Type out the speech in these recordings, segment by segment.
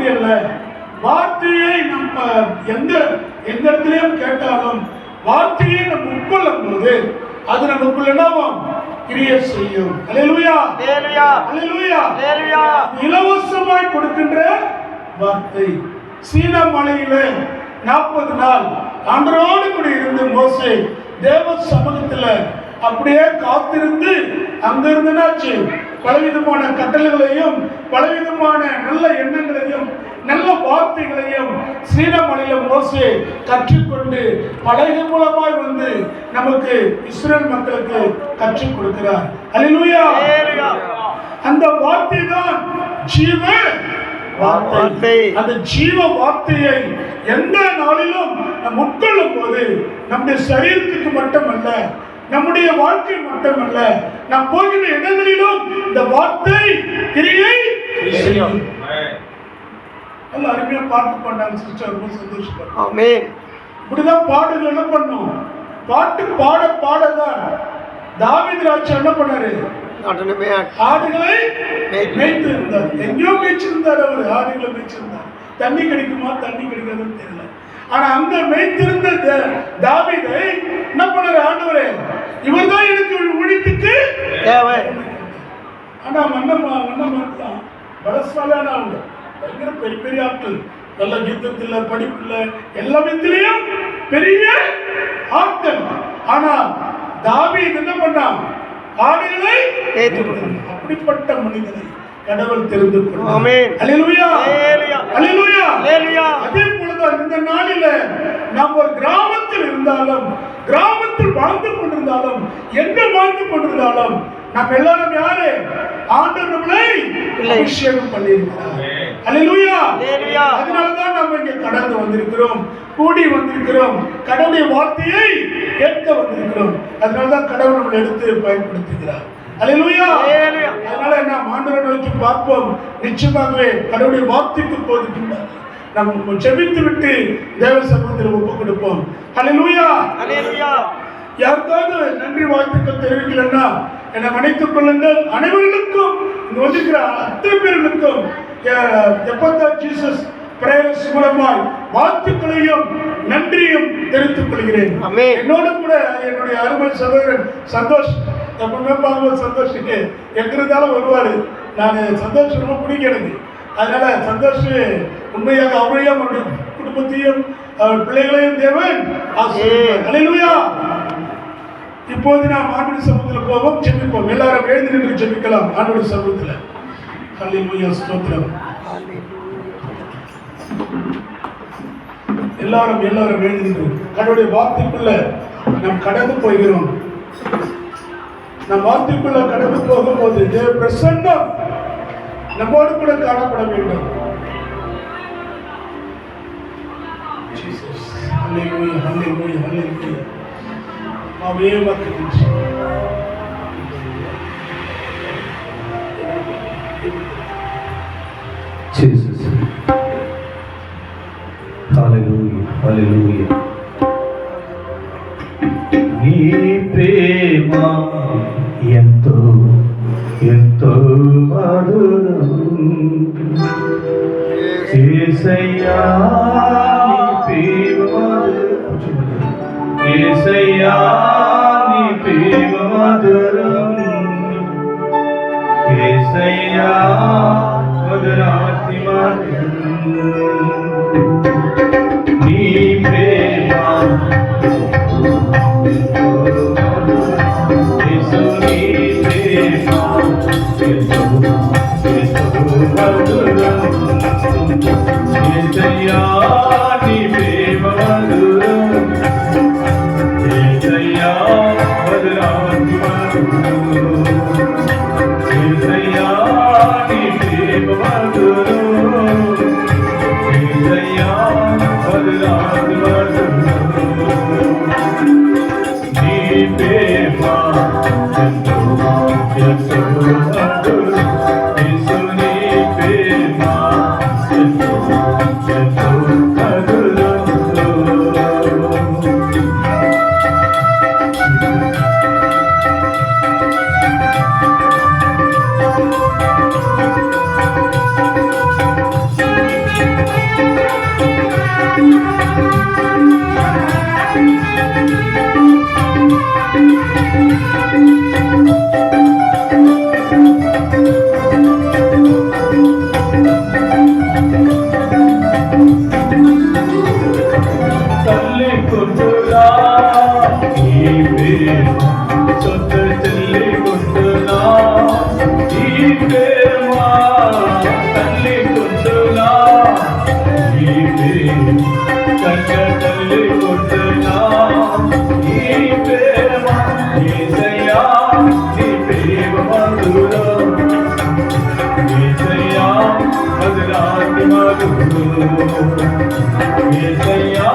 வார்த்தை அல்ல. வார்த்தையை நம்ம எந்த இடத்துலயும் கேட்டாலும் வார்த்தையை நம்ம உட்கொள்ளும் போது அது நமக்குள்ள என்னவும் கிரியை செய்யும். அல்லேலூயா, அல்லேலூயா, அல்லேலூயா, அல்லேலூயா. இலவசமாய் கொடுக்கின்ற வார்த்தை. சீனா மலையிலே 40 நாள் ஆண்டவரோடு கூட இருந்து மோசே தேவ சமூகத்தில் அப்படியே காத்திருந்து அங்கிருந்துனாச்சு பலவிதமான கட்டளைகளையும் பலவிதமான நல்ல எண்ணங்களையும் நல்ல வார்த்தைகளையும் சீனமலையில மோசே கற்றுக்கொண்டு பலகை மூலமாய் வந்து நமக்கு இஸ்ரேல் மக்களுக்கு கற்றுக் கொடுக்கிறார். அல்லேலூயா. அந்த வார்த்தை தான் ஜீவ வார்த்தை. அந்த ஜீவ வார்த்தையை எந்த நாளிலும் நாம் உட்கொள்ளும் போது நம்முடைய சரீரத்துக்கு மட்டுமல்ல, நம்முடைய வாழ்க்கை மட்டுமல்ல, நாம் போகிற இடங்களிலும் இந்த வார்த்தை கிரியை செய்யும். நல்ல அருமையா பாட்டு பண்ணாங்க சிஸ்டர், ரொம்ப சந்தோஷம். ஆமென். இப்படிதான் பாடுகள் என்ன பண்ணும், பாட்டு பாட பாடதான் தாவீது ராஜா என்ன பண்ணாரு, ஆடுகளை மேய்த்து இருந்தார். எங்கேயோ மேய்ச்சிருந்தார் அவர், ஆடுகளை மேய்ச்சிருந்தார். தண்ணி கிடைக்குமா தண்ணி கிடைக்காதுன்னு தெரியல. ஆனா அங்க மேய்த்திருந்த தாவீதை என்ன பண்ணாரு, ஆண்டவரே இவர் தான் எனக்கு ஒழித்துக்கு தேவை. ஆனா மன்னன் தான் பலசாலியான ஆண்டு, பயங்கர பெரிய பெரிய ஆட்கள், நல்ல யுத்தத்துல படிப்புல எல்லா விதத்திலையும் பெரிய ஆட்கள். ஆனா தாவீது என்ன பண்ணான், ஆடுகளை அப்படிப்பட்ட மனிதனை கடவுள் தெரிந்து கொண்டார். ஆமென். அல்லேலூயா, அல்லேலூயா, அல்லேலூயா. அதே போலதான் இந்த நாளில நாம் ஒரு கிராமத்தில் இருந்தாலும், கிராமத்தில் வாழ்ந்து கொண்டிருந்தாலும், எங்க வாழ்ந்து கொண்டிருந்தாலும் நாம் எல்லாரும் யாரு, ஆண்டவர் நம்மளை அபிஷேகம் பண்ணியிருக்கிறார். அல்லேலூயா, அல்லேலூயா. அதனாலதான் நம்ம இங்க கடந்து வந்திருக்கிறோம், கூடி வந்திருக்கிறோம், கடவுளுடைய வார்த்தையை கேட்க வந்திருக்கிறோம். அதனாலதான் கடவுள் நம்மளை எடுத்து பயன்படுத்துகிறார். அல்லேலூயா. அதனால நாம் ஆண்டவரை நோக்கி பார்ப்போம். நிச்சயமாகவே கடவுளுடைய வார்த்தைக்கு போதுகின்றார். நம்ம ஜெபித்து விட்டு தேவ சமூகத்தில் ஒப்பு கொடுப்போம். அல்லேலூயா, அல்லேலூயா. யாருக்காவது நன்றி வாழ்த்துக்கள் தெரிவிக்கலன்னா என்னை மன்னித்துக் கொள்ளுங்கள். அனைவர்களுக்கும் இங்க வந்திருக்கிற அத்தனை பேர்களுக்கும் எப்பதா ஜீசஸ் பிரேயர்ஸ் மூலமாய் வாழ்த்துக்களையும் நன்றியும் தெரிவித்துக் கொள்கிறேன். என்னோட கூட என்னுடைய அருமை சகோதரன் சந்தோஷ், எப்பவுமே பார்க்கும்போது சந்தோஷ் எங்கிருந்தாலும் வருவாரு. நான் சந்தோஷ் ரொம்ப பிடிக்கிறது. அதனால சந்தோஷ் உண்மையாக அவரையும் அவருடைய குடும்பத்தையும் அவர் பிள்ளைகளையும் தேவன் ஆசீர்வதிப்பார். அல்லேலூயா. இப்போது நாம் ஆண்டவருடைய சமூகத்தில் போவோம், ஜெபிப்போம். எல்லாரும் எழுந்து நின்று ஜெபிக்கலாம் ஆண்டவருடைய சமூகத்தில். அல்லேலூயா, ஸ்தோத்திரம். எல்லாரும் எழுந்து நின்று கடவுளுடைய வார்த்தைக்குள்ள நாம் கடந்து போகிறோம். நம் வார்த்தைக்குள்ள கடந்து போகும்போது தேவ பிரசன்னம் நம்மோடு கூட காணப்பட வேண்டும். அல்லேலூயா, அல்லேலூயா, அல்லேலூயா. ஆவே மக்கள் Jesus. Hallelujah, hallelujah. నీ ప్రేమ ఎంతో ఎంతో మధురం యేసయ్యా, నీ ప్రేమ మధురం యేసయ్యా, నీ ప్రేమ మధురం యేసయ్యా, మధురాతి మధురం నీ ప్రేమ యేసు నీ ప్రేమ ఎంతో ఎంతో మధురం యేసయ్యా, నీ ప్రేమ మధురం యేసయ్యా, మధురాతి మధురం యేసయ్యా, నీ ప్రేమ మధురం యేసయ్యా, మధురాతి మధురం నీ ప్రేమ ఎంతో ఎంతో మధురం యేసు నీ ప్రేమ ఎంతో ఎంతో మధురం కొట్టులా ఈ ప్రేమ సొంత చెల్లి కొట్టులా ఈ ప్రేమ తల్లి కొట్టులా ఈ ప్రేమ కన్న తల్లి కొట్టులా ఈ ప్రేమ యేసయ్యా నీ ప్రేమ మధురం యేసయ్యా మధురాతి మధురం యేసయ్యా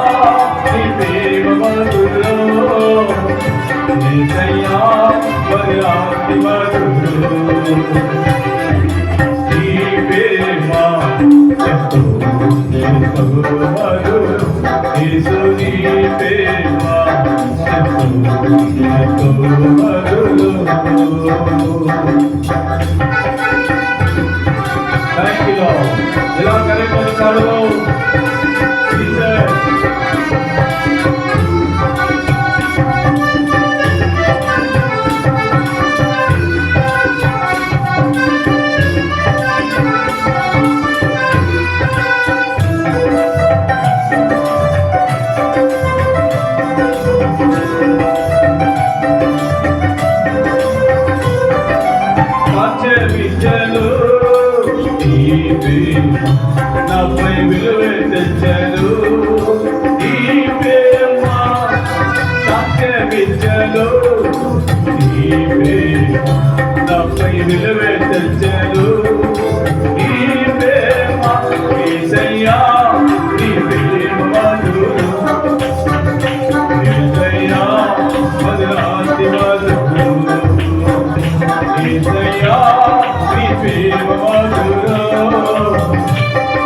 నీ ప్రేమ మధురం యేసయ్యా మధురాతి మధురం నీ ప్రేమ ఎంతో మధురం యేసు నీ ప్రేమ ఎంతో మధురం. Thank you, Lord. ఎలా కరెక్ట్ నాపై విలువ తెచ్చను ఈ ప్రేమ సాక్ష్యమిచ్చను ఈ ప్రేమ నాపై విలువ తెచ్చను ఈ ప్రేమ యేసయ్యా నీ ప్రేమ మధురం యేసయ్యా మధురాతి మధురం యేసయ్యా నీ ప్రేమ మధురం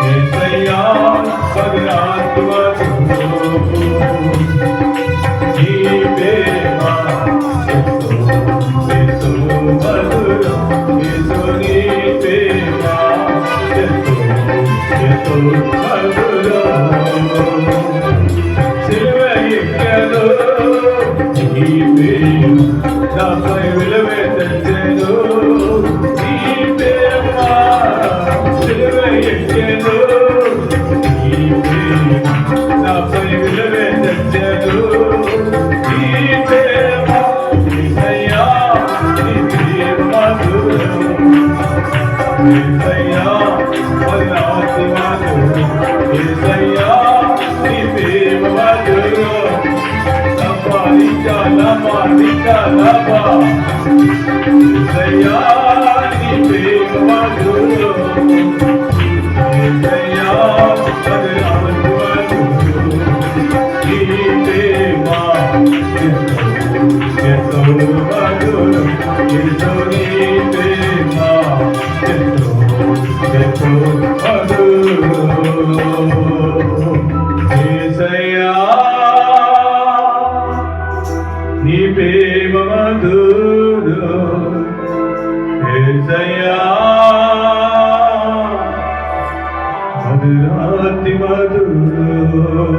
యేసయ్యా మధురాతి మధురం నీ ప్రేమ ఎంతో మధురం యేసు నీ ప్రేమ ఎంతో మధురం సిలువ ఎక్కను ఈ ప్రేమ నాపై విలువ తెచ్చెను ఈ ప్రేమ సిలువ ఎక్కను ఈ ప్రేమ నాపై విలువ తెచ్చెను ఈ ప్రేమ యేసయ్యా నీ ప్రేమ మధురం యేసయ్యా మధురాతి మధురం యేసయ్యా నీ ప్రేమ మధురం లబా యేసయ్యా నీ ప్రేమ మధురం యేసయ్యా మధురాతి మధురం నీ ప్రేమ ఎంతో మధురం యేసు నీ ప్రేమ ఎంతో మధురం యేసయ్యా నీ ప్రేమ మధురం యేసయ్యా మధురాతి మధురం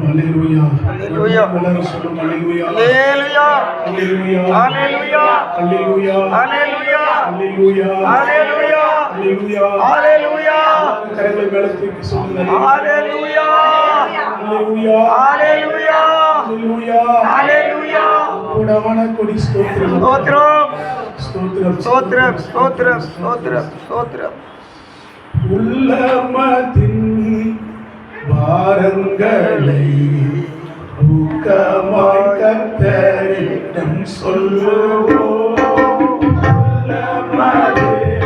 హల్లెలూయా హల్లెలూయా హల్లెలూయా హల్లెలూయా హల్లెలూయా హల్లెలూయా హల్లెలూయా హల్లెలూయా హల్లెలూయా హల్లెలూయా ஹalleluya ஹalleluya கரங்களை மேலே தூக்கி சொல்லுங்க ஹalleluya ஹalleluya ஹalleluya ஹalleluya ஹalleluya கூடமான கொடி ஸ்தோத்திரம் ஸ்தோத்திரம் ஸ்தோத்திரம் ஸ்தோத்திரம் ஸ்தோத்திரம் ஸ்தோத்திரம் ஸ்தோத்திரம் உள்ளமதின் வாரங்களை ஊக்கமாய் கர்த்தரிடம் சொல்லுவோம் உள்ளமதின்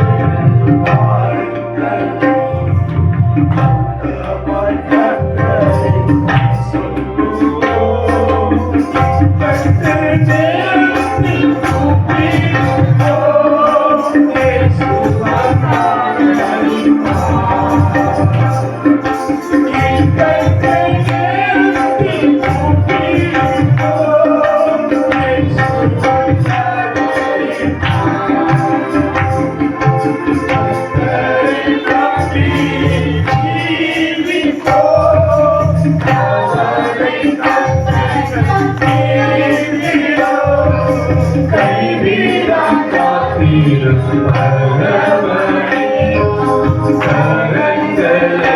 கரங்களை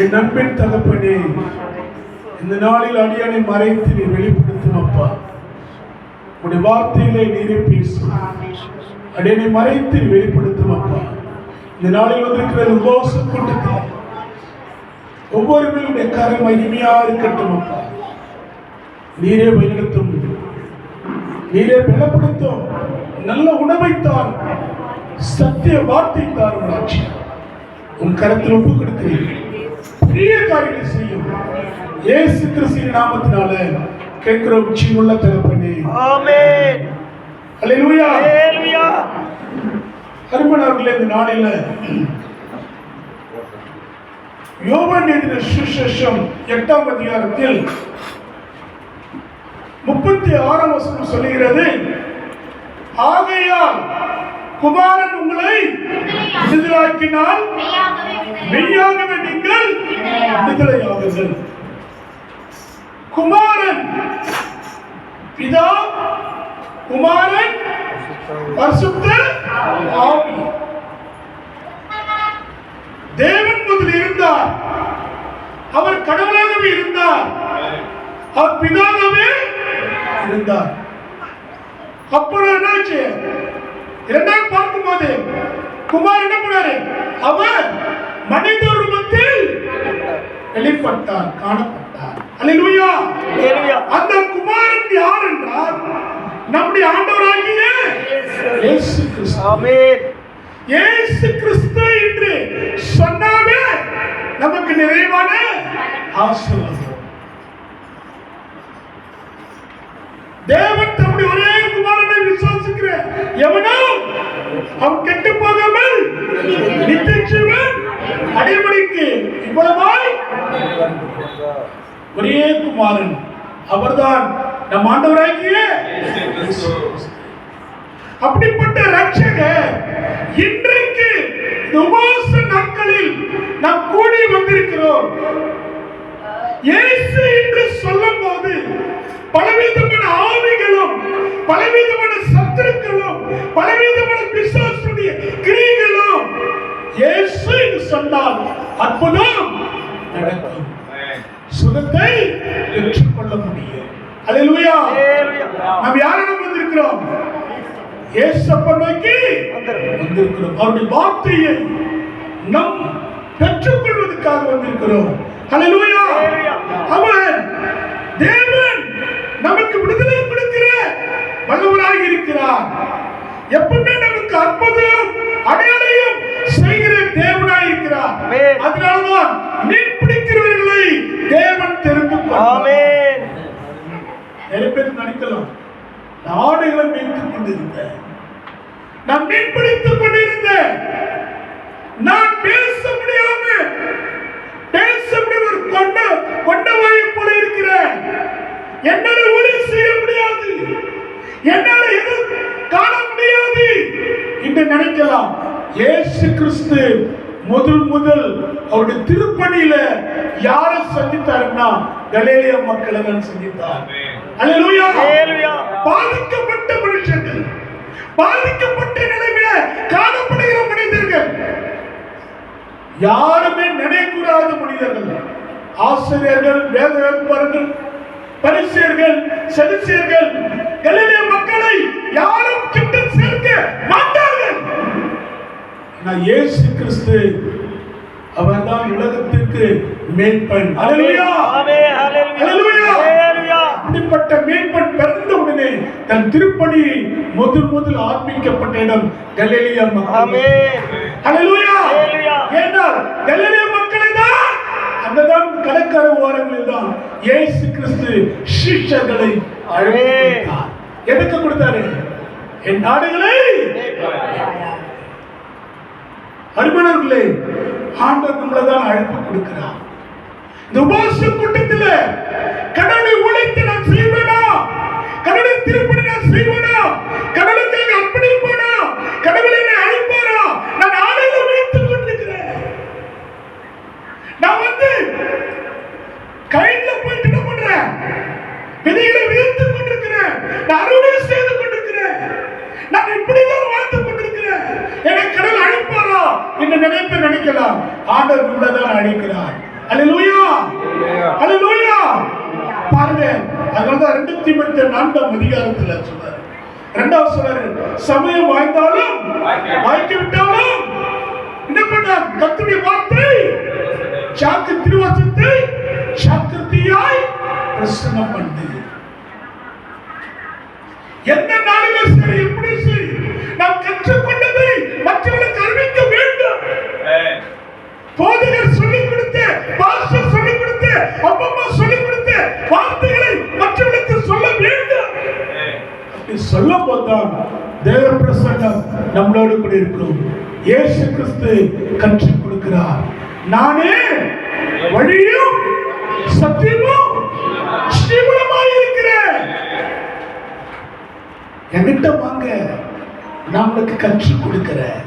என் அன்பின் தகப்பனே, இந்த நாளில் அடியனை மறைத்து நீ வெளிப்படுத்தும் அப்பா. உடைய வார்த்தையிலே நீரே பேசும். அடியனை மறைத்து நீ வெளிப்படுத்தும் அப்பா. இந்த நாளில் வந்திருக்கிற உபவாச கூட்டத்தில் ஒவ்வொருவருடைய கரம் மகிமையா இருக்கட்டும் அப்பா. நீரே வழிநடத்தும், நீரே பலப்படுத்தும். நல்ல உணவை தான், சத்திய வார்த்தை தான் ஆட்சி. உன் கரத்தில் ஒப்பு கொடுக்கிறீர்கள். பெரிய காரியங்களை செய்யும். இயேசு கிறிஸ்துவின் நாமத்தினால கேட்கிறோம் ஜீவனுள்ள தகப்பனே. ஆமென். அல்லேலூயா. அல்லேலூயா. அருமையானவர்களே, இந்த நாளில் யோவான் எழுதின சுவிசேஷம் 8ஆம் அதிகாரத்தில் 36ஆம் வசனம் சொல்லுகிறது, ஆகையால் குமாரன் உங்களை விடுதலையாக்கினால் மெய்யாகவே நீங்கள் விடுதலையாகுங்கள். குமாரன் பிதா, குமாரன் பரிசுத்த ஆவி. தேவன் முதல் இருந்தார், அவர் கடவுளாகவே இருந்தார், அவர் பிதாவாகவே இருந்தார். அப்புறம் என்னாச்சு? இரண்டாவது பார்க்கும்போது குமார் என்ன பண்ணாரு? அவர் மனித ரூபத்தில் வெளிப்பட்டார், காணப்பட்டார். அல்லேலூயா. அல்லேலூயா. அந்த குமாரன் யார் என்றால் நம்முடைய ஆண்டவராகிய இயேசு கிறிஸ்து. ஆமென். இயேசு கிறிஸ்து என்று சொன்னாலே நமக்கு நிறைவான ஆசீர்வாதம். தேவன் தம்முடைய ஒரே குமாரனை விசுவாசிக்கிற எவனோ அவன் கெட்டு போகாமல் நித்திய ஜீவன் அடையும்படிக்கு இவ்வளவாய் ஒரே குமாரன், அவர்தான் நம் ஆண்டவராகிய இயேசு. அப்படிப்பட்ட ரட்சகர் இன்றைக்கு இந்த உபவாச நாட்களில் நாம் கூடி வந்திருக்கிறோம். இயேசு என்று சொல்லும் போது பலவிதமான ஆவிகளும், பலவிதமான சத்துருக்களும், பலவிதமான பிசாசுடைய கிரியைகளும் இயேசு என்று சொன்னால் அற்புதம் நடக்கும், சுகத்தை பெற்றுக்கொள்ள முடியும். அல்லேலூயா. நாம் யாரிடம் வந்திருக்கிறோம்? இயேசுவை நோக்கி வந்திருக்கிறோம். அவருடைய வார்த்தையை நாம் பெற்றுக்கொள்வதற்காக வந்திருக்கிறோம். அல்லேலூயா. அவர் தேவன் நமக்கு விடுதலை கொடுக்கிற வல்லவராக இருக்கிறார். எப்பவுமே நமக்கு அற்புதம் அடையாளம் செய்கிற தேவனாய் இருக்கிறார். அதனால்தான் மீன் பிடிக்கிறவர்களை தேவன் தெரிந்து கொண்டார். நிறைய பேர் நினைக்கலாம், நாடுகளை மீட்புக் கொண்டிருந்தேன், நான் மீன் பிடித்துக் கொண்டிருந்தேன், நான் பேச முடியாம ஒரு கொண்டவாயை போல இருக்கிறேன், என்னால ஊழியம் செய்ய முடியாது, என்னால எதுவும் காண முடியாது என்று நினைக்கலாம். இயேசு கிறிஸ்து முதல் அவருடைய திருப்பணியில யாரை சந்தித்தாருன்னா கலிலேய மக்களை தான் சந்தித்தார். அல்லேலூயா. பாதிக்கப்பட்ட மனுஷர்கள், பாதிக்கப்பட்ட நிலையில காணப்படுகிற மனிதர்கள், யாருமே நினைக்கூடாத மனிதர்கள், ஆசிரியர்கள், வேதபாரகர்கள், பரிசேயர்கள், சதுசேயர்கள், கலிலேய மக்களை யாரும் கிட்ட சேர்க்க மாட்டார்கள். இயேசு கிறிஸ்து அவர்தான் உலகத்திற்கு மேய்ப்பன். அல்லேலூயா. அல்லேலூயா. அப்படிப்பட்ட மேய்ப்பன் பிறந்த உடனே தன் திருப்பணியை முதல் ஆரம்பிக்கப்பட்ட இடம் கலிலேய மக்கள். அல்லேலூயா. ஏனால் கலிலேய மக்களை தான் அங்கதான் கடற்கரை ஓரங்களில் தான் இயேசு கிறிஸ்து சீஷர்களை அழைத்தார். எதுக்கு கொடுத்தாரு? என் நாடுகளை. அருமையானவர்களே, ஆண்டவர் நம்மளதான் அழைப்பு கொடுக்கிறார். இந்த உபவாச கூட்டத்தில் கடவுளை உழைத்து நான் செய்வேனா, கடவுளை திருப்பணி நான் செய்வேனா, கடவுளுக்காக அர்ப்பணிப்பேனா, கடவுளை என்னை அழைப்பாரா, நான் ஆடையில வைத்துக் கொண்டிருக்கிறேன். நான் கையில போயிட்டு என்ன பண்றேன்? விதைகளை விதைத்துக் கொண்டிருக்கிறேன், நான் அறுவடை செய்து கொண்டிருக்கிறேன், நான் எப்படிதான் வாழ்ந்து கொண்டிருக்கிறேன், என்னை கடவுள் அழைப்பாரா என்று நினைக்கலாம். ஆண்டவர் நம்மளதான் அழைக்கிறார். அல்லேலூயா, அல்லேலூயா. பாருங்க, அதனாலதான் 2 தீமோத்தேயு 4ஆம் அதிகாரத்துல சொல்றாரு, 2வது சொல்றாரு, சமயம் வாய்ந்தாலும் வாய்க்கு விட்டாலும் என்ன பண்ண, கர்த்தருடைய வார்த்தை சாக்கு திருவசனத்தை சாக்கிரதையாய் பிரசங்கம் பண்ணு. எந்த நாளிலும் சரி, எப்படி சரி, நாம் கற்றுக்கொண்டதை மற்றவர்களுக்கு அறிவிக்க வேண்டும். போதகர் சொல்லிக் கொடுத்த, பாஸ்டர் சொல்லிக் கொடுத்த, அப்பா சொல்லிக் கொடுத்த வார்த்தைகளை மற்றவர்களுக்கு சொல்ல வேண்டும். அப்படி சொல்லும் போதுதான் தேவ பிரசன்னம் நம்மளோடு கூட இருக்கும். இயேசு கிறிஸ்து கற்றுக் கொடுக்கிறார், நானே வழியும் சத்தியமும் ஜீவனுமாய் இருக்கிறேன். என்கிட்ட வாங்க, நான் உங்களுக்கு கற்றுக் கொடுக்கிறேன்.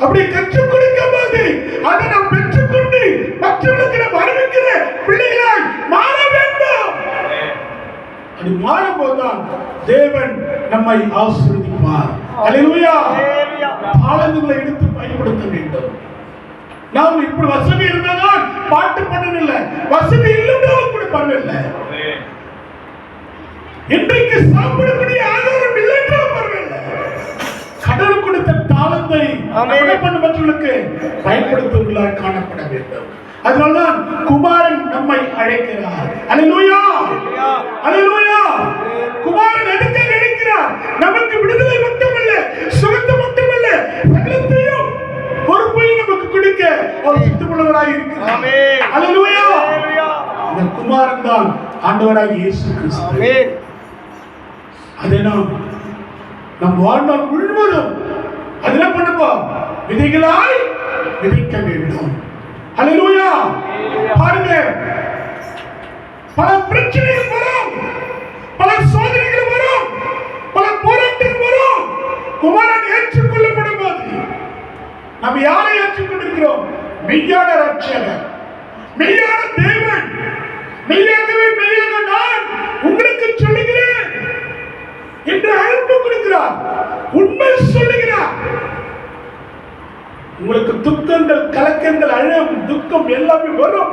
அப்படி கற்றுக் கொடுக்கும் போது அதை நாம் பெற்றுக்கொண்டு மற்றவர்களுக்கு நாம் அறிவிக்கிற பிள்ளைகளாய் மாற வேண்டும். அது மாறும்போதுதான் தேவன் நம்மை ஆசீர்வதிப்பார். அல்லேலூயா. தாளந்துகளை எடுத்து பயன்படுத்த வேண்டும். நாம் இப்படி வசதி இருந்தாதான் பாட்டு பண்ணவில்லை, வசதி இல்லைன்னாலும் கூட பரவாயில்லை. இன்றைக்கு சாப்பிடக்கூடிய ஆதாரம் இல்லை என்றாலும் பரவாயில்லை. கடவுள் கொடுத்த தாளந்தை மற்றவர்களுக்கு பயன்படுத்துவர்களாக காணப்பட வேண்டும். அதனால்தான் குமாரன் நம்மை அழைக்கிறார். அல்லேலூயா, அல்லேலூயா. குமாரன் எதுக்கு அழைக்கிறார்? நமக்கு விடுதலை மட்டுமல்ல, சுகத்தை மட்டுமல்ல, சகலத்தையும் பொறுப்பையும் நமக்கு கொடுக்க அவர் சித்தமுள்ளவராய் இருக்கிறார். ஆமென், அல்லேலூயா. இந்த குமாரன் தான் ஆண்டவராகிய இயேசு கிறிஸ்து. அதை நாம் நம் வாழ்நாள் முழுவதும் அது என்ன பண்ணுவோம்? விதைகளாய் விதைக்க வேண்டும். அல்லேலூயா. பாருங்க, பல பிரச்சனைகள் வரும், பல சோதனைகள் வரும், பல போராட்டங்கள் வரும். குமாரன் ஏற்றுக்கொள்ளப்படும் போது நாம் யாரை ஏற்றுக்கொண்டிருக்கிறோம்? மெய்யான ரட்சகர், மெய்யான தேவன். மெய்யாகவே மெய்யாக நான் உங்களுக்கு சொல்லுகிறேன் என்று அழைப்பு கொடுக்கிறார், உண்மை சொல்லுகிறார். உங்களுக்கு துக்கங்கள், கலக்கங்கள், அழம், துக்கம் எல்லாமே வரும்.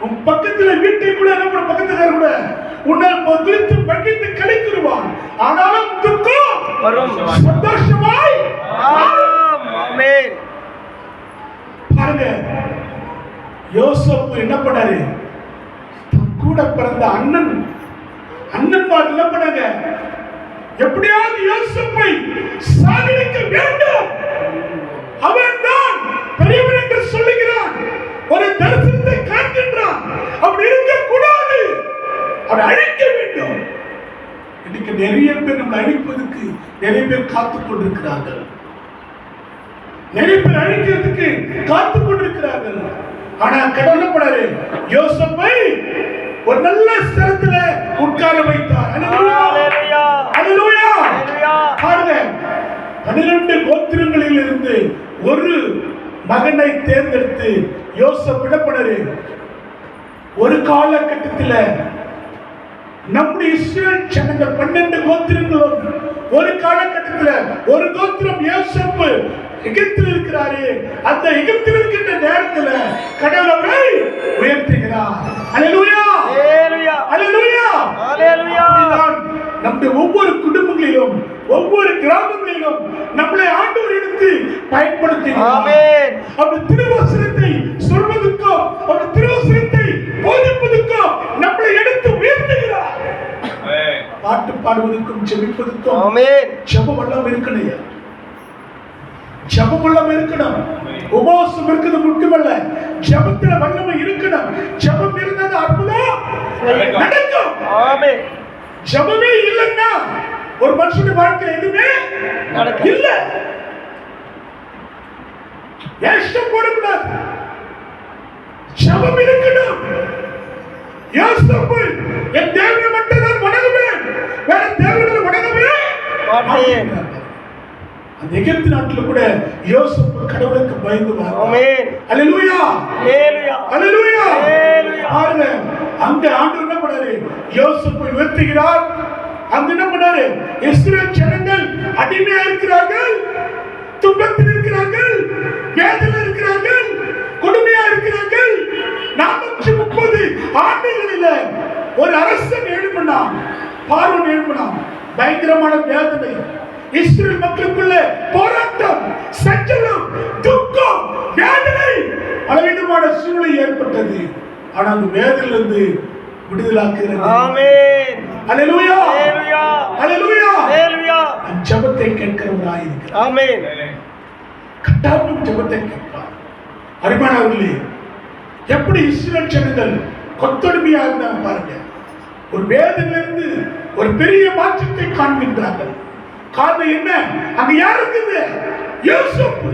உன் பக்கத்துல வீட்டை கூட நம்ம பக்கத்துல கூட உன்னை குறித்து மகிழ்ந்து கழித்துருவான். ஆனாலும் துக்கம் வரும், சந்தோஷமாய் ஆமென். பாருங்க, யோசேப்பு என்ன பண்ணாரு? கூட பிறந்த அண்ணன்மார் என்ன பண்ணாங்க? எப்படியாவது யோசேப்பை சாகடிக்க வேண்டும். அவன் தான் பெரியவன் என்று சொல்லுகிறான், ஒரு தரிசனத்தை காண்கின்றான். அப்படி இருக்க கூடாது, அவனை அழிக்க வேண்டும். இன்னைக்கு நிறைய பேர் நம்மளை அழிப்பதற்கு நிறைய பேர் காத்துக் கொண்டிருக்கிறார்கள். நிறைய பேர் அழிக்கிறதுக்கு காத்துக் கொண்டிருக்கிறார்கள். ஆனா கடவுள் பண்ணாரு, யோசேப்பை ஒரு நல்ல ஸ்தலத்துல உட்கார வைத்தார். அல்லேலூயா, அல்லேலூயா. பாருங்க, 12 கோத்திரங்களில் இருந்து ஒரு மகனை தேர்ந்தெடுத்து யோசேப்பு விடப்படாரு. ஒரு காலகட்டத்தில் நம்முடைய இஸ்ரவேல் ஜனங்கள் 12 கோத்திரங்களும் ஒரு காலகட்டத்தில் ஒரு கோத்திரம் யோசேப்பு எகிப்தில் இருக்கிறாரு. அந்த எகிப்தில் இருக்கின்ற நேரத்தில் கடவுள் அவரை உயர்த்துகிறார். அல்லேலூயா, அல்லேலூயா, அல்லேலூயா. நம்முடைய ஒவ்வொரு குடும்பங்களிலும், ஒவ்வொரு கிராமங்களிலும் நம்மளை ஆண்டவர் எடுத்து பயன்படுத்துகிறார். ஆமென். அவர் திருவசனத்தை சொல்வதற்கும், அவர் திருவசனத்தை போதிப்பதற்கும் நம்மளை எடுத்து உயர்த்துகிறார். ஆமென். பாட்டு பாடுவதற்கும் ஜெபிப்பதற்கும் ஆமென் ஜெபம் எல்லாம் இருக்கணும். ஜெபம் எல்லாம் இருக்கணும். உபவாசம் இருக்குது முக்கியமல்ல, ஜெபத்துல வல்லமை இருக்கணும். ஜெபம் இருந்தால் அற்புதம் நடக்கும். ஆமென். ஜெபமே இல்லைன்னா ஒரு மனுஷனுடைய வாழ்க்கையில எதுவுமே இல்ல. ஏஷ்டம் போடக்கூடாது, ஜெபம் இருக்கணும். யோசேப்பு என் தேவனை மட்டும் நான் வணங்குவேன், வேற தேவனை வணங்கவே மாட்டேன். அந்த எகிப்து நாட்டில் கூட யோசேப்பு கடவுளுக்கு பயந்து வாழ்ந்தார். ஆமென். அல்லேலூயா, அல்லேலூயா, அல்லேலூயா. பாருங்க, அங்க ஆண்டவர் என்ன பண்ணாரு? யோசேப்பை உயர்த்துகிறார். அங்க என்ன பண்ணாரு? இஸ்ரவேல் ஜனங்கள் அடிமையா இருக்கிறார்கள், துன்பத்தில் இருக்கிறார்கள், வேதனையில் இருக்கிறார்கள், கொடுமையா இருக்கிறார்கள். 430 ஆண்டுகளில ஒரு அரசன் எழுப்பினான், பார்வோன் எழுப்பினான். பயங்கரமான வேதனை, இஸ்ரவேல் மக்களுக்குள்ள போராட்டம், சஞ்சலம், துக்கம், வேதனை, பலவிதமான சூழ்நிலை ஏற்பட்டது. ஆனால் அந்த வேதனையிலிருந்து விடுதலாக்குகிறது. ஆமென். அல்லேலூயா, அல்லேலூயா, அல்லேலூயா, அல்லேலூயா. ஜெபத்தை கேட்கிறவராய் இருக்கிறார். ஆமென். கட்டாயம் ஜெபத்தை கேட்பார். அருமையானவர்களே, எப்படி இஸ்ரவேல் ஜனங்கள் கொத்தடிமையா இருந்தாங்க பாருங்க. ஒரு வேதனையிலிருந்து ஒரு பெரிய மாற்றத்தை காண்கின்றார்கள். காரணம் என்ன? அங்க யார் இருக்குது? யோசேப்பு.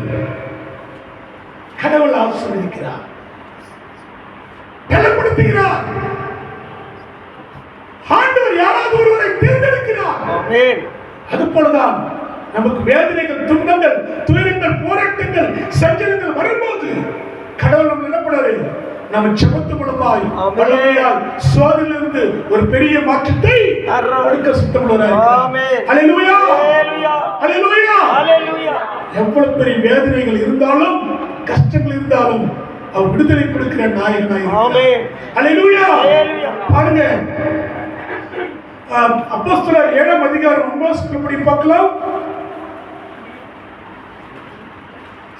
கடவுள் ஆசீர்வதிக்கிறார், பலப்படுத்துகிறார். ஆண்டவர் யாராவது ஒருவரை தேர்ந்தெடுக்கிறார். ஆமென். அது போலதான் நமக்கு வேதனைகள், துன்பங்கள், துயரங்கள், போராட்டங்கள், சஞ்சலங்கள் வரும்போது கடவுள் நம்ம என்ன பண்ணாரு? நம்ம ஜெபத்து மூலமாய் வல்லமையால் சோதனையிலிருந்து ஒரு பெரிய மாற்றத்தை கொடுக்க சுத்தமுள்ளவராய். ஆமென். அல்லேலூயா, அல்லேலூயா, அல்லேலூயா, அல்லேலூயா. எவ்வளவு பெரிய வேதனைகள் இருந்தாலும், கஷ்டங்கள் இருந்தாலும் அவர் விடுதலை கொடுக்கிற நாயகனாய். ஆமென். அல்லேலூயா. அல்லேலூயா. பாருங்க, அப்போஸ்தலர் 7ஆம் அதிகாரம் 9 படி பார்க்கலாம்.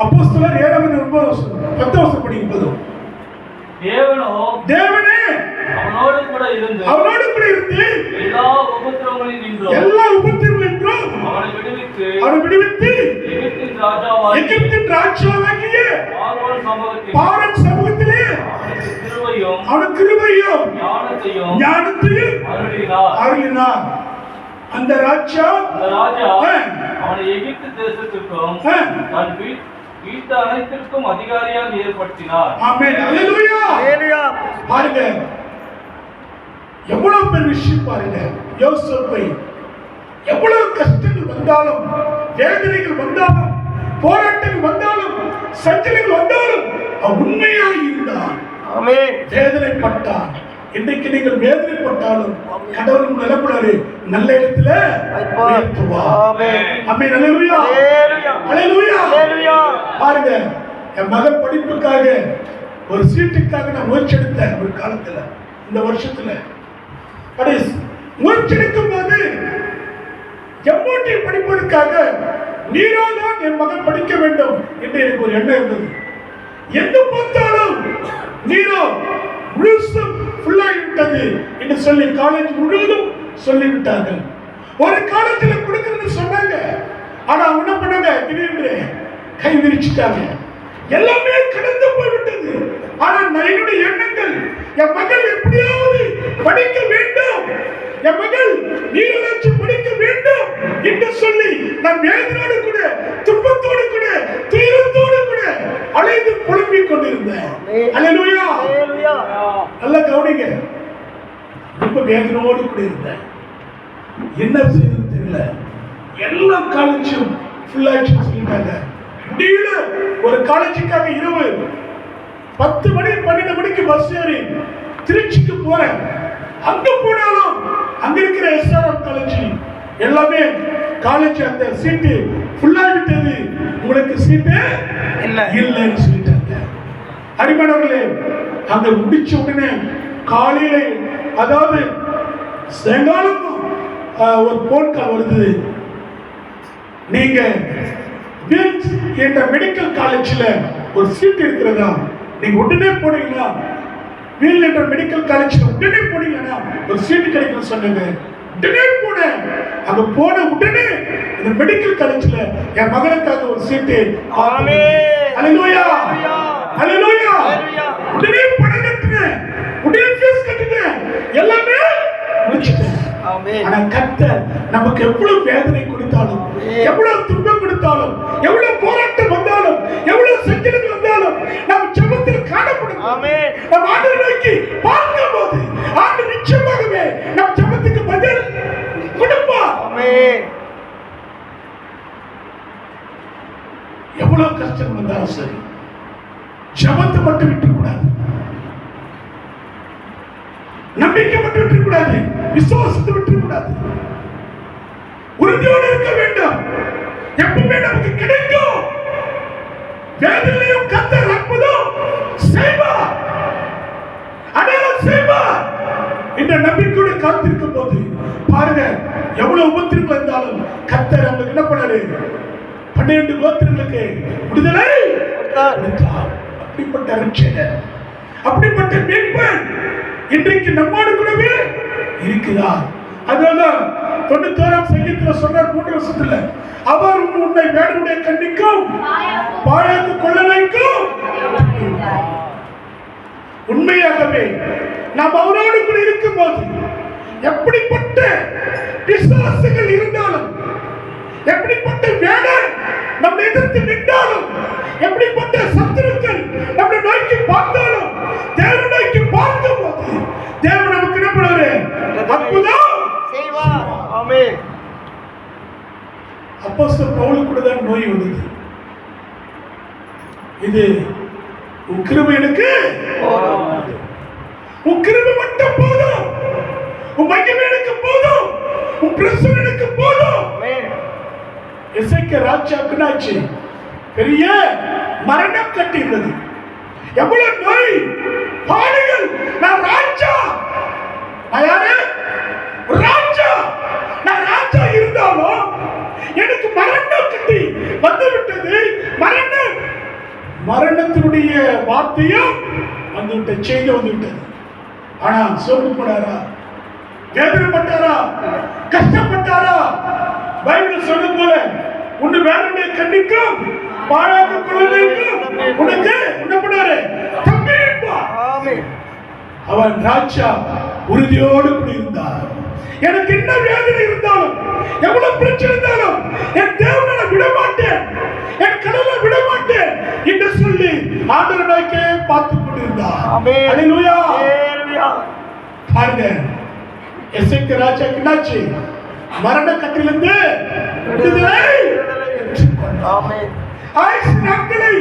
அப்போஸ்தலர் 7ஆம் அதிகாரம் 10 படிக்கும் போது, தேவனே அவனோடு கூட இருந்து எல்லா உபத்திரவங்களினின்றும் அவனை விடுவித்து எகிப்தின் ராஜாவாகிய பார்வோன் சமூகத்திலே அவனுக்கு கிருபையும் ஞானத்தையும் அருளினார். அந்த ராஜா அவனை எகிப்து தேசத்திற்கும் தன் வீட்டு அனைத்திற்கும் அதிகாரியாக ஏற்படுத்தினார். ஆமென். அல்லேலூயா, அல்லேலூயா. பாருங்க, எவ்வளவு பெரிய விஷயம் பாருங்க. யோசேப்பை எவ்வளவு கஷ்டங்கள் வந்தாலும், வேதனைகள் வந்தாலும், போராட்டங்கள் வந்தாலும், சஞ்சலங்கள் வந்தாலும் அவன் உண்மையாக இருந்தான். ஆமென். வேதனைப்பட்டான். இன்னைக்கு நீங்கள் வேதனைப்பட்டாலும் கடவுள் நிலப்படாரு, நல்ல இடத்துல உயர்த்துவார். ஆமென். ஆமென். அல்லேலூயா, அல்லேலூயா, அல்லேலூயா, அல்லேலூயா. பாருங்க, என் மகன் படிப்புக்காக ஒரு சீட்டுக்காக நான் முயற்சி எடுத்தேன் ஒரு காலத்துல. இந்த வருஷத்துல முயற்சி எடுக்கும் போது எம்ஓடி படிப்பதற்காக நீரோதான் என் மகன் படிக்க வேண்டும் என்று எனக்கு ஒரு எண்ணம் இருந்தது. எந்த பார்த்தாலும் நீரோ முழுசும் ஃபுல்லாகிவிட்டது என்று சொல்லி காலேஜ் முழுவதும் சொல்லிவிட்டார்கள். ஒரு காலேஜில் கொடுக்கணும்னு சொன்னாங்க, ஆனா அவங்க என்ன பண்ணாங்க? திடீர்னு கை விரிச்சிட்டாங்க. எல்லாமே கடந்து போய்விட்டது. ஆனா என்னுடைய எண்ணங்கள், என் மகள் எப்படியாவது படிக்க வேண்டும், என் மகள் நீராட்சி படிக்க வேண்டும் என்று சொல்லி நான் வேதனோடு கூட, துன்பத்தோடு கூட, துயரத்தோடு கூட அலைந்து புலம்பிக் கொண்டிருந்தேன். அல்லேலூயா, அல்லேலூயா. நல்லா கவனிங்க. ரொம்ப வேதனோடு கூட இருந்தேன். என்ன செய்யறது தெரியல. எல்லா காலேஜும் ஃபுல் ஆக்ஷன் சொல்லிட்டாங்க. முடியல. ஒரு காலேஜுக்காக இரவு 10 மணி 12 மணிக்கு பஸ் ஏறி திருச்சிக்கு போறேன். அங்க போனாலும் அங்க இருக்கிற எஸ்ஆர்எம் காலேஜ் எல்லாமே காலேஜ் அந்த சீட்டு ஃபுல்லா விட்டது, உங்களுக்கு சீட்டு இல்லைன்னு சொல்லிட்டாங்க. அடிமானவர்களே, அங்க முடிச்ச உடனே காலையில, அதாவது சாயங்காலம் ஒரு போன் கால் வருது. நீங்க வில்ஸ் என்ற மெடிக்கல் காலேஜில் ஒரு சீட் இருக்கிறதா, நீங்க உடனே போனீங்களா? வில் என்ற மெடிக்கல் காலேஜில் உடனே போனீங்கன்னா ஒரு சீட்டு கிடைக்கும் சொன்னாங்க. உடனே போனேன். அங்க போன உடனே இந்த மெடிக்கல் காலேஜில் என் மகனுக்காக ஒரு சீட்டு. அல்லேலூயா, அல்லேலூயா. உடனே பணம் கட்டினேன், உடனே ஃபீஸ் கட்டினேன், எல்லாமே முடிச்சிட்டேன். ஆனா கர்த்தர் நமக்கு எவ்வளவு வேதனை கொடுத்தாலும், எவ்வளவு துன்பம் கொடுத்தாலும், எவ்வளவு போராட்டம் வந்தாலும், எவ்வளவு சஞ்சலம் வந்தாலும் நம் ஜெபத்தில் காணப்படும். நம் ஆண்டவரை நோக்கி பார்க்கும் போது ஆண்டவர் நிச்சயமாகவே நம் ஜெபத்துக்கு பதில் கொடுப்பார். எவ்வளவு கஷ்டம் வந்தாலும் சரி, ஜெபத்தை மட்டும் விட்டுக்கூடாது, நம்பிக்கை மட்டும் விட்டுக்கூடாது, விசுவாசத்தை விட்டுக்கூடாது. உறுதியோடு இருக்க வேண்டும். எப்பவுமே நமக்கு கிடைக்கும். வேதனையும் கர்த்தர் அற்புதம் செய்வார், அடையாளம் செய்வார் என்ற நம்பிக்கையோடு காத்திருக்கும் போது பாருங்க, எவ்வளவு உபத்திரங்கள் இருந்தாலும் கர்த்தர் அவங்களுக்கு என்ன பண்ணாரு? 12 கோத்திரங்களுக்கு விடுதலை கொடுத்தார். அப்படிப்பட்ட ரட்சகர், அப்படிப்பட்ட மீட்பர் இன்றைக்கு நம்மோடு கூடவே இருக்கிறார். அதனால 91ஆம் சங்கீதத்தில் சொல்றார் 3 வருஷத்துல, அவர் உன்னை வேடனுடைய கண்ணிக்கும் பாழாக்கு கொள்ளனைக்கும். உண்மையாகவே நாம் அவரோடு கூட இருக்கும் போது எப்படிப்பட்ட பிசாசுகள் இருந்தாலும், எப்படிப்பட்ட வேலை நம்ம எதிர்த்து நின்றாலும், எப்படிப்பட்ட சத்துருக்கள் நம்மை நோக்கி பார்த்தாலும், தேவனை நோக்கி பார்க்கும் போது தேவன் நமக்கு என்ன பண்ணுவாரு? அற்புதம் செய்வார். ஆமென். அப்போஸ்தலர் பவுலுக்கு கூட தான் நோய் வந்தது. இது உன் கிருபை எனக்கு போதும், உன் கிருபை மட்டும் போதும், உன் மகிமை எனக்கு போதும், உன் பிரசன்னம் எனக்கு போதும். ஆமென். எசேக்கியா ராஜாக்குனாச்சு பெரிய மரணம் கட்டியிருந்தது. எவ்வளவு நோய் பாடுகள். நான் ராஜா, நான் யாரு? ராஜா. நான் ராஜா இருந்தாலும் எனக்கு மரணம் கட்டி வந்து விட்டது. மரணத்தினுடைய வார்த்தையும் வந்து விட்ட செய்தி வந்து விட்டது. ஆனா சோர்வுப்படாரா? வேதனைப்பட்டாரா? கஷ்டப்பட்டாரா? பைபிள் சொல்லும் போல உன்னை வேதனுடைய கண்ணிக்கும் பாழாக்க கொள்ளனைக்கும் உனக்கு என்ன பண்ணாரு? தப்பிப்பா. ஆமென். அவன் ராஜா உறுதியோடு கூட இருந்தார். எனக்கு என்ன வேதனை இருந்தாலும், எவ்வளவு பிரச்சனை இருந்தாலும், என் தேவனை விட மாட்டேன், என் கடவுளை விட மாட்டேன் என்று சொல்லி ஆண்டவரை நோக்கி பார்த்து கொண்டிருந்தார். ஆமென். அல்லேலூயா. அல்லேலூயா. பாருங்க, எசேக்கியா ராஜா என்னாச்சு? மரண கட்டிலிருந்து விடுதலை. ஆமென். ஆயுசு நாட்களை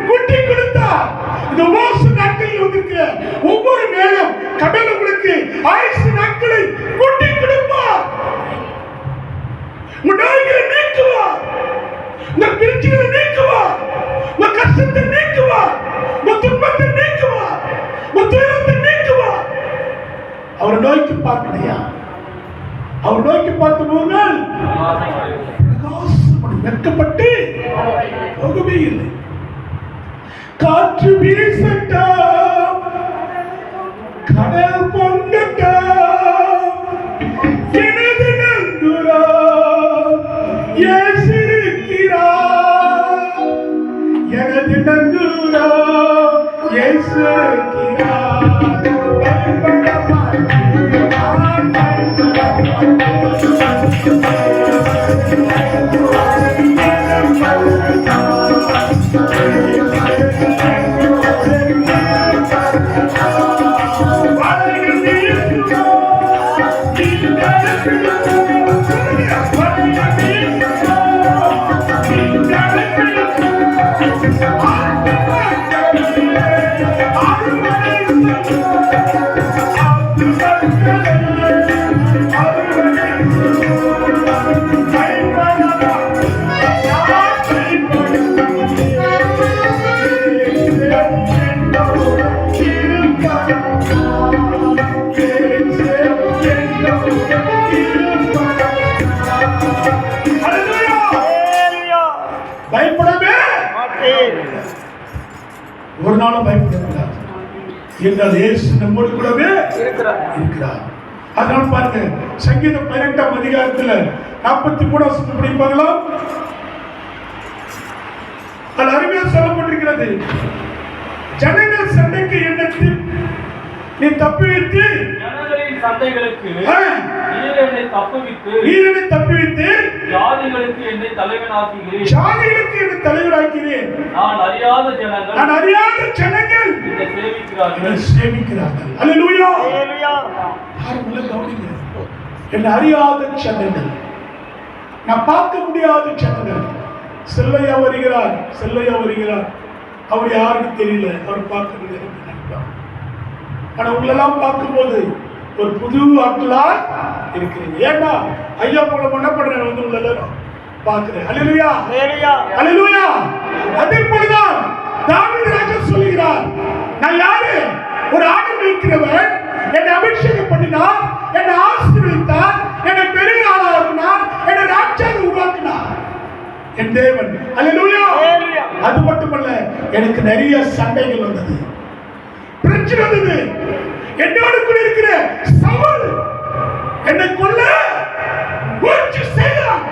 கூட்டி கொடுத்தார். இந்த உபவாச நாட்களில் வந்திருக்கிற ஒவ்வொரு நேரம் கடவுள் உங்களுக்கு ஆயுசு நாட்களை கூட்டி கொடுப்பார். உங்க நோய்களை நீக்குவார், உங்க பிரச்சனைகளை நீக்குவார், உங்க கஷ்டத்தை நீக்குவார், உங்க துன்பத்தை நீக்குவார், உங்க துயரத்தை நீக்குவார். அவர் நோய்க்கு பார்க்கலையா? அவர் நோய்க்கு பார்த்த போனால் வெட்கப்பட்டு போகவே இல்லை. காற்று வீசட்டும், கடல் பொங்கட்டும், எனது நங்குரா இயேசு இருக்கிறார், எனது நங்குரா இயேசு இருக்கிறார். பயப்பட மாட்டேன், நான் பயப்பட பயப்படவே மாட்டேன். ஒரு நாளும் பயப்படக்கூடாது. எங்கள் இயேசு நம்மோடு கூடவே இருக்கிறார். அதனால பாருங்க, சங்கீதம் 18ஆம் அதிகாரத்துல 43 வசனத்தை படிப்பாங்களா? அது அருமையா சொல்லப்பட்டிருக்கிறது. ஜனங்கள் சண்டைக்கு எண்ணத்து நீ தப்பி வைத்து, ஜனங்களின் சண்டைகளுக்கு நீர் என்னை தப்புவித்து, ஜாதிகளுக்கு என்னை தலைவனாக்குகிறேன். ஜாதிகளுக்கு என்னை தலைவராக்கிறேன். நான் அறியாத ஜனங்கள் என்னை சேவிக்கிறார்கள். அல்லேலூயா. அல்லேலூயா. பாருங்க, கவனிங்க. என்னை அறியாத ஜனங்கள், நான் பார்க்க முடியாத ஜனங்கள். செல்லையா வருகிறார். அவர் யாருன்னு தெரியல, அவர் பார்க்க முடியாது. ஆனா உங்களெல்லாம் பார்க்கும்போது ஒரு புது ஆட்களா இருக்கிறீங்க. ஏன்னா ஐயா போல என்ன பண்றேன் வந்து உள்ள பார்க்கிறேன். அல்லேலூயா, ஹalleluya, அல்லேலூயா. அதே போலதான் தாவீது ராஜா சொல்கிறார், நான் யாரு? ஒரு ஆடு மேய்க்கிறவன். என்னை அபிஷேகம் பண்ணினார், என்னை ஆசீர்வதித்தார், என்னை பெரிய ஆளாக்கினார், என்னை ராஜாவை உருவாக்கினார் என் தேவன். அல்லேலூயா. அது மட்டுமல்ல, எனக்கு நிறைய சண்டைகள் வந்தது, பிரச்சனை வந்தது. என்னோடு கூட இருக்கிற சவுல் என்னை கொல்ல முயற்சி செய்தான்.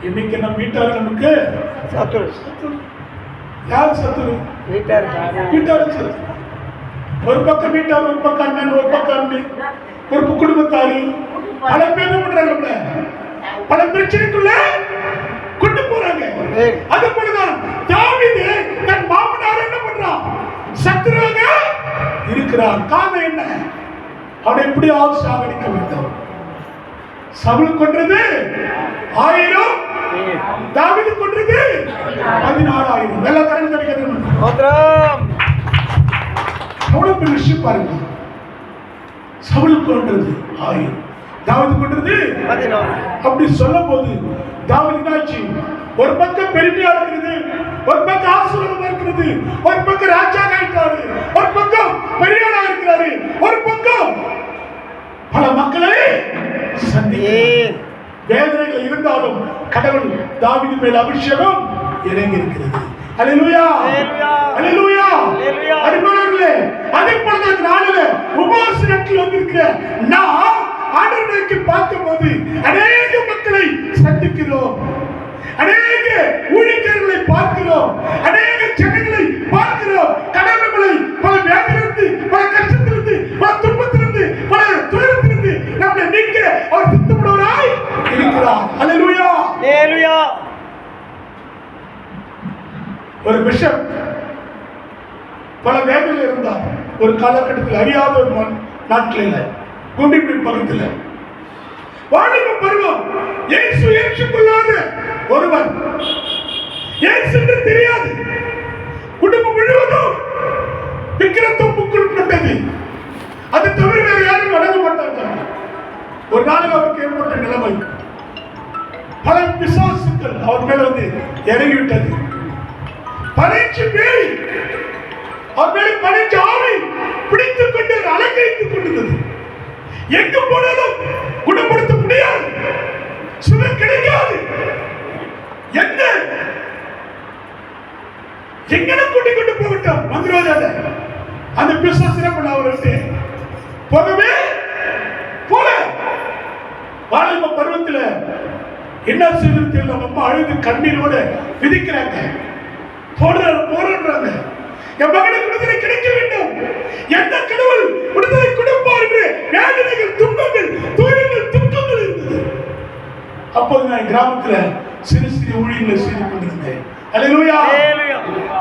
இன்னைக்கு நம்ம வீட்டார் நமக்கு சத்துரு யார் சத்துரு? வீட்டார் வீட்டார் சத்துரு. ஒரு பக்கம் வீட்டார், ஒரு பக்கம் அண்ணன், ஒரு பக்கம் அண்ணி, ஒரு குடும்பத்தாரு, பல பேர் என்ன பண்றாங்க, பல பிரச்சனைக்குள்ள கொண்டு போறாங்க. அது போலதான் தாவீது தன் மாமனார் என்ன பண்றான், சத்துருவாக இருக்கிறான். காரணம் என்ன? அவனை எப்படியாவது சாகடிக்க வேண்டும். சவுல் கொன்றது 1000, தாவீது கொன்றது 14000. நல்லா கரெக்ட் கிடைக்கிறது. ஸ்தோத்திரம். அவ்வளவு பெரிய விஷயம் பாருங்க. சவுல் கொன்றது 1000, தாவீது கொன்றது 14. அப்படி சொல்லும் போது தாவீது ஒரு பக்கம் பெருமையா இருக்கிறது, ஒரு பக்கம் ஆசீர்வாதமா இருக்கிறது, ஒரு பக்கம் ராஜா ஆயிட்டாரு, ஒரு பக்கம் பெரியாளா இருக்கிறாரு, ஒரு பக்கம் பல மக்களை சந்திக்கிறார். வேதனைகள் இருந்தாலும் கடவுள் தாவீது மேல் அபிஷேகம் இறங்கி இருக்கிறது. அல்லேலூயா, அல்லேலூயா, அல்லேலூயா. அருமையானவர்களே, அதே போல இந்த நாளிலே உபவாச நாட்கள் வந்திருக்கிற நாம் ஆண்டவரை பார்க்கும்போது அநேக மக்களை சந்திக்கிறோம், அநேக ஊழியர்களை பார்க்கிறோம், அநேக ஜனங்களை பார்க்கிறோம். கடவுள் நம்மளை பல வேதனையிலிருந்து, பல கஷ்டத்திலிருந்து, பல துன்பத்திலிருந்து, பல துயரத்திலிருந்து நம்மளை நீக்க அவர் திட்டமிடுவராய் இருக்கிறார். அல்லேலூயா, ஹalleluya. ஒரு பிஷப் பல வேதனையில் இருந்தார். ஒரு காலகட்டத்தில் அறியாத ஒரு நாட்டில் குண்டிப்பி பக்கத்தில் வாலிப பருவம். இயேசு ஏற்றுக்கொள்ளாத ஒருவன், இயேசு என்று தெரியாது, குடும்பம் முழுவதும் விக்கிரத்தும் புக்குள்பட்டது. அது தவிர வேறு யாரும் வணங்க மாட்டார்கள். ஒரு நாளில் அவருக்கு ஏற்பட்ட நிலைமை, பல பிசாசுக்கள் அவர் மேல வந்து இறங்கிவிட்டது. 15 பேர் அவர் மேல 15 ஆவி பிடித்துக் கொண்டு அலங்கரித்துக் கொண்டிருந்தது. எங்கு போனாலும் குணப்படுத்த முடியாது, சுகம் கிடைக்காது. எங்கன கூட்டிக் கொண்டு போகட்டும் வந்துருவாங்க. அந்த பிசாசு பண்ண அவருக்கு போகவே போல. வாலிப பருவத்தில் என்ன செய்வது தெரியல. அம்மா அழுது கண்ணீரோட விதிக்கிறாங்க, போராடுறாங்க. என் மகனுக்கு விடுதலை கிடைக்க வேண்டும், எந்த கடவுள் விடுதலை கொடுப்பார் என்று வேதனைகள், துன்பங்கள், துயரங்கள், துக்கங்கள் இருந்தது. அப்போது நான் கிராமத்துல சிறு சிறு ஊழியர்களை செய்து கொண்டிருந்தேன். அல்லேலூயா,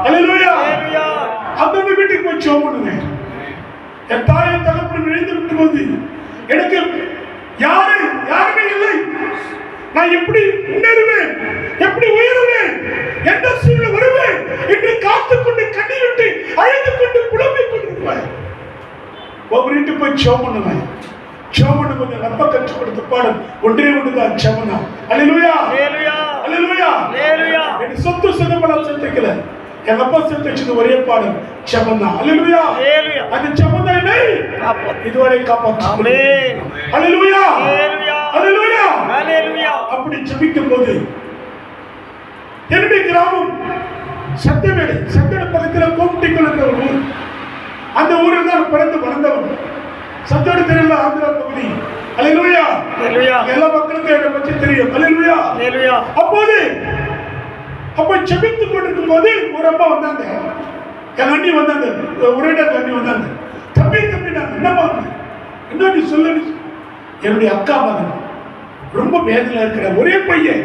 அல்லேலூயா. அந்த வீட்டுக்கு போய் ஜெபம் பண்ணுவேன். என் தாயை தகப்பன் இணைந்து விட்டு போது எனக்கு யாருமே இல்லை. நான் எப்படி முன்னேறுவேன், எப்படி உயருவேன், எந்த சூழ்நிலை வருவேன் என்று காத்துக்கொண்டு கண்ணீர் விட்டு அழுது கொண்டு புலம்பிக் கொண்டிருப்பேன். ஒவ்வொரு வீட்டுக்கு போய் ஜெபம் பண்ணுவேன். ஜெபம் பண்ணும்போது ரொம்ப கற்றுக் கொடுத்த பாடம் ஒன்றே ஒன்றுதான், ஜெபம் தான். அல்லேலூயா, அல்லேலூயா. என் சொத்து சுதந்திரம் சேர்த்துக்கல, என் அப்பா சேர்த்து வச்சது ஒரே பாடம் ஜெபம் தான். அல்லேலூயா. அந்த ஜெபம் தான் என்னை இதுவரை காப்பாற்றும். ஆமென். அல்லேலூயா, ஹalleluya, அல்லேலூயா. அப்படி ஜெபிக்கும் போது என்னுடைய கிராமம் சத்தியவேடு, சத்தியவேடு பக்கத்தில் கோம்டிக்குள் என்ற ஒரு ஊர். அந்த ஊரில் தான் பிறந்து வளர்ந்தவன். சத்தியவேடு தெரியல, ஆந்திரா பகுதி. அல்லேலூயா, எல்லா மக்களுக்கும் என்னை பற்றி தெரியும். அல்லேலூயா. அப்போ ஜெபித்துக் கொண்டிருக்கும் போது ஒரு அம்மா வந்தாங்க, என் அண்ணி வந்தாங்க, உரையிடர் அண்ணி வந்தாங்க. தம்பி நான் என்னம்மா என்ன நீ சொல்லு? என்னுடைய அக்கா மகன் ரொம்ப வேதனையில் இருக்கிற ஒரே பையன்,